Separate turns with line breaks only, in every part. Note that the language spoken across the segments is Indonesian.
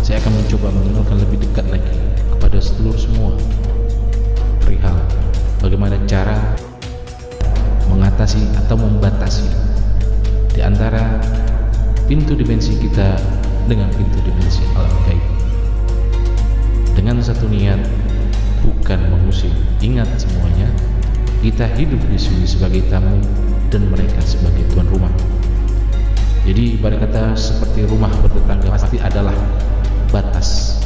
saya akan mencoba mengenalkan lebih dekat lagi kepada seluruh semua perihal bagaimana cara mengatasi atau membatasi di antara pintu dimensi kita dengan pintu dimensi alam gaib, dengan satu niat, bukan mengusir. Ingat semuanya, kita hidup di sini sebagai tamu dan mereka sebagai tuan rumah. Jadi ibarat kata seperti rumah bertetangga, pasti adalah batas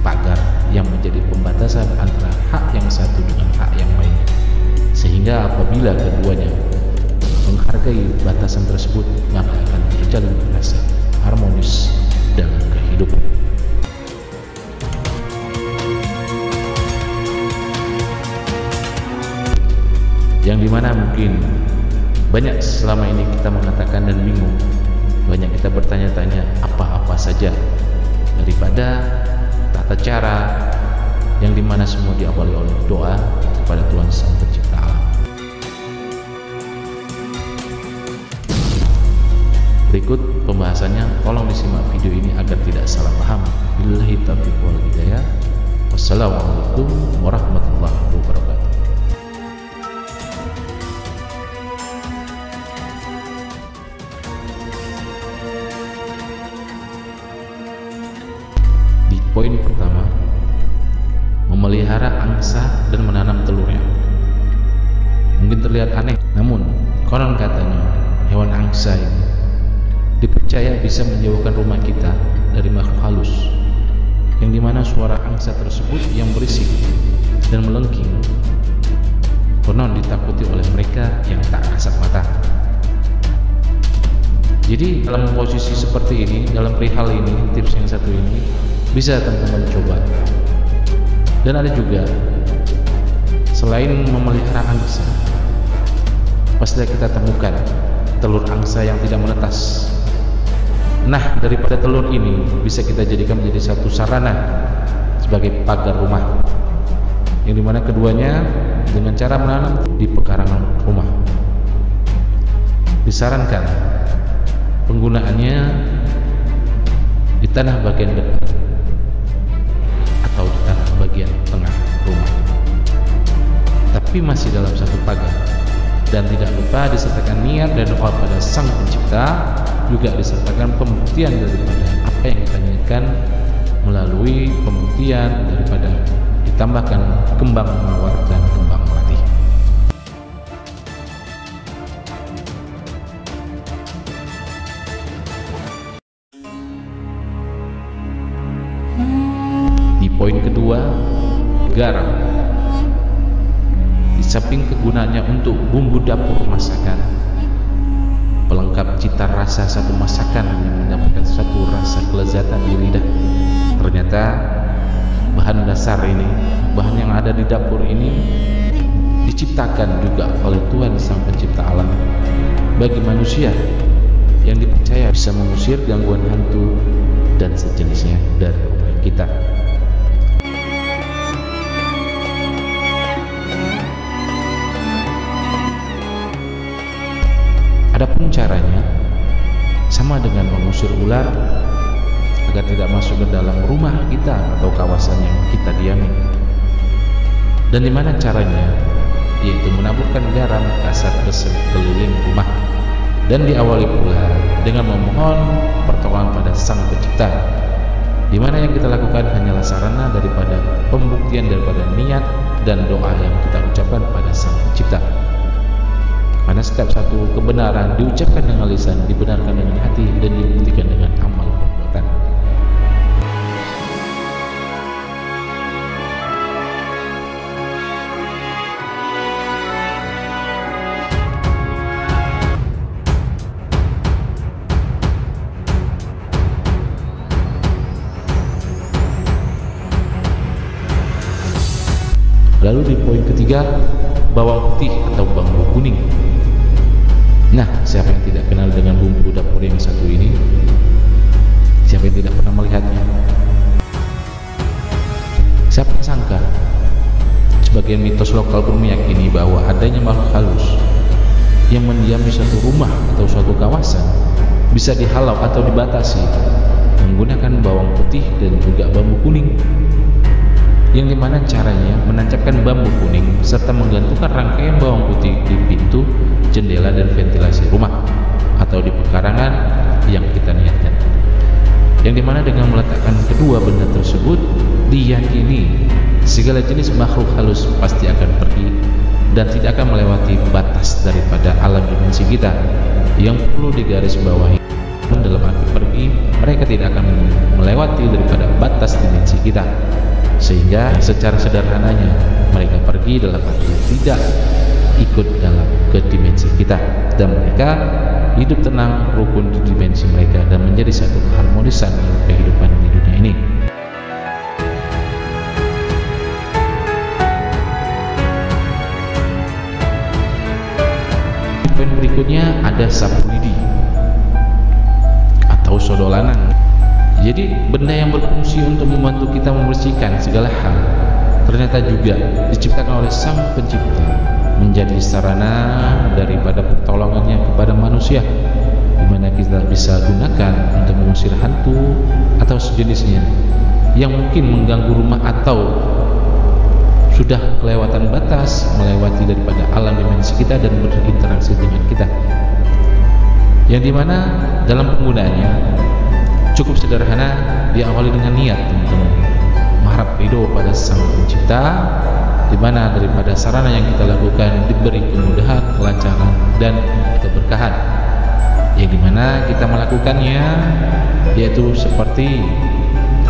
pagar yang menjadi pembatasan antara hak yang satu dengan hak yang lain, sehingga apabila keduanya menghargai batasan tersebut, maka akan terjalin rasa harmonis dalam kehidupan. Yang dimana mungkin banyak selama ini kita mengatakan dan bingung, banyak kita bertanya-tanya apa-apa saja daripada tata cara yang dimana semua diawali oleh doa kepada Tuhan Sang Pencipta alam. Berikut pembahasannya, tolong disimak video ini agar tidak salah paham. Billahi taufiq wal hidayah. Wassalamualaikum warahmatullahi wabarakatuh. Di poin pertama, memelihara angsa dan menanam telurnya. Mungkin terlihat aneh, namun konon katanya hewan angsa ini dipercaya bisa menjauhkan rumah kita dari makhluk halus, yang dimana suara angsa tersebut yang berisik dan melengking konon ditakuti oleh mereka yang tak kasat mata. Jadi dalam posisi seperti ini, dalam perihal ini, tips yang satu ini bisa teman-teman coba. Dan ada juga, selain memelihara angsa, pasti kita temukan telur angsa yang tidak menetas. Nah, daripada telur ini bisa kita jadikan menjadi satu sarana sebagai pagar rumah, yang dimana keduanya dengan cara menanam di pekarangan rumah. Disarankan penggunaannya di tanah bagian depan atau di tanah bagian tengah rumah, tapi masih dalam satu pagar. Dan tidak lupa disertakan niat dan doa pada Sang Pencipta, juga disertakan pembuktian daripada apa yang kita niatkan melalui pembuktian daripada ditambahkan kembang mawar dan kembang melati. Di poin kedua, garam. Di samping kegunaannya untuk bumbu dapur masakan, pelengkap cita rasa satu masakan yang mendapatkan satu rasa kelezatan di lidah, ternyata bahan dasar ini, bahan yang ada di dapur ini diciptakan juga oleh Tuhan Sang Pencipta alam bagi manusia, yang dipercaya bisa mengusir gangguan hantu dan sejenisnya dari rumah kita. Adapun caranya sama dengan mengusir ular agar tidak masuk ke dalam rumah kita atau kawasan yang kita diami. Dan dimana caranya? Yaitu menaburkan garam kasar ke sekeliling rumah, dan diawali pula dengan memohon pertolongan pada Sang Pencipta, dimana yang kita lakukan hanyalah sarana daripada pembuktian daripada niat dan doa yang kita ucapkan pada Sang Pencipta. Karena setiap satu kebenaran diucapkan dengan lisan, dibenarkan dengan hati, dan dibuktikan dengan amal perbuatan. Lalu di poin ketiga, bawang putih atau bambu kuning. Nah, siapa yang tidak kenal dengan bumbu dapur yang satu ini? Siapa yang tidak pernah melihatnya? Siapa yang sangka? Sebagian mitos lokal pun meyakini bahwa adanya makhluk halus yang mendiami suatu rumah atau suatu kawasan bisa dihalau atau dibatasi menggunakan bawang putih dan juga bambu kuning, yang dimana caranya menancapkan bambu kuning serta menggantungkan rangkaian bawang putih di pintu, jendela, dan ventilasi rumah atau di pekarangan yang kita niatkan, yang dimana dengan meletakkan kedua benda tersebut diyakini segala jenis makhluk halus pasti akan pergi dan tidak akan melewati batas daripada alam dimensi kita. Yang perlu digarisbawahi dalam arti pergi, mereka tidak akan melewati daripada batas dimensi kita, sehingga secara sederhananya mereka pergi dalam arti tidak ikut dalam ke dimensi kita, dan mereka hidup tenang rukun di dimensi mereka dan menjadi satu keharmonisan kehidupan di dunia ini. Poin berikutnya ada sapu lidi atau sodolanan. Jadi benda yang berfungsi untuk membantu kita membersihkan segala hal ternyata juga diciptakan oleh Sang Pencipta menjadi sarana daripada pertolongannya kepada manusia, di mana kita bisa gunakan untuk mengusir hantu atau sejenisnya yang mungkin mengganggu rumah atau sudah kelewatan batas, melewati daripada alam dimensi kita dan berinteraksi dengan kita, yang dimana dalam penggunaannya cukup sederhana, diawali dengan niat teman-teman, mengharap ridho pada Sang Pencipta, di mana daripada sarana yang kita lakukan diberi kemudahan, kelancaran, dan keberkahan, yang dimana kita melakukannya yaitu seperti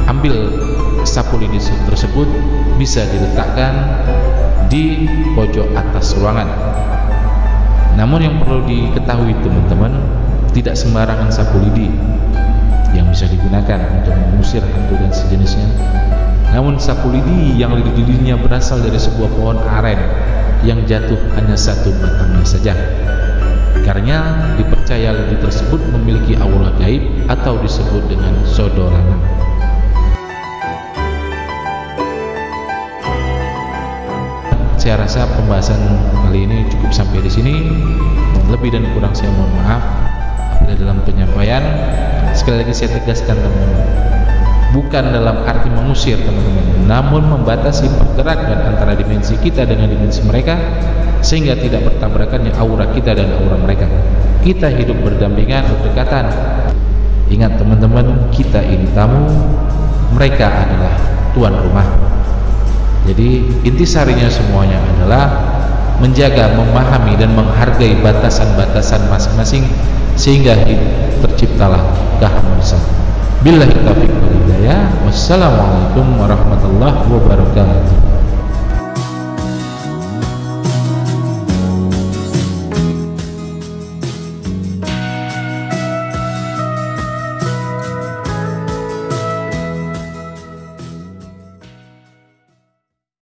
ambil sapu lidi tersebut bisa diletakkan di pojok atas ruangan. Namun yang perlu diketahui teman-teman, tidak sembarangan sapu lidi yang bisa digunakan untuk mengusir hantu dan sejenisnya. Namun sapu lidi yang lidi-lidinya berasal dari sebuah pohon aren yang jatuh hanya satu batangnya saja, karena dipercaya lidi tersebut memiliki aura gaib atau disebut dengan sodolanan. Saya rasa pembahasan kali ini cukup sampai di sini. Lebih dan kurang saya mohon maaf apabila dalam penyampaian. Sekali lagi saya tegaskan teman-teman, bukan dalam arti mengusir teman-teman, namun membatasi pergerakan antara dimensi kita dengan dimensi mereka, sehingga tidak bertabrakannya aura kita dan aura mereka. Kita hidup berdampingan, berdekatan. Ingat teman-teman, kita ini tamu, mereka adalah tuan rumah. Jadi intisarinya semuanya adalah menjaga, memahami, dan menghargai batasan-batasan masing-masing, sehingga terciptalah keharmonisan. Billahi taufiq wal hidayah. Wassalamualaikum warahmatullahi wabarakatuh.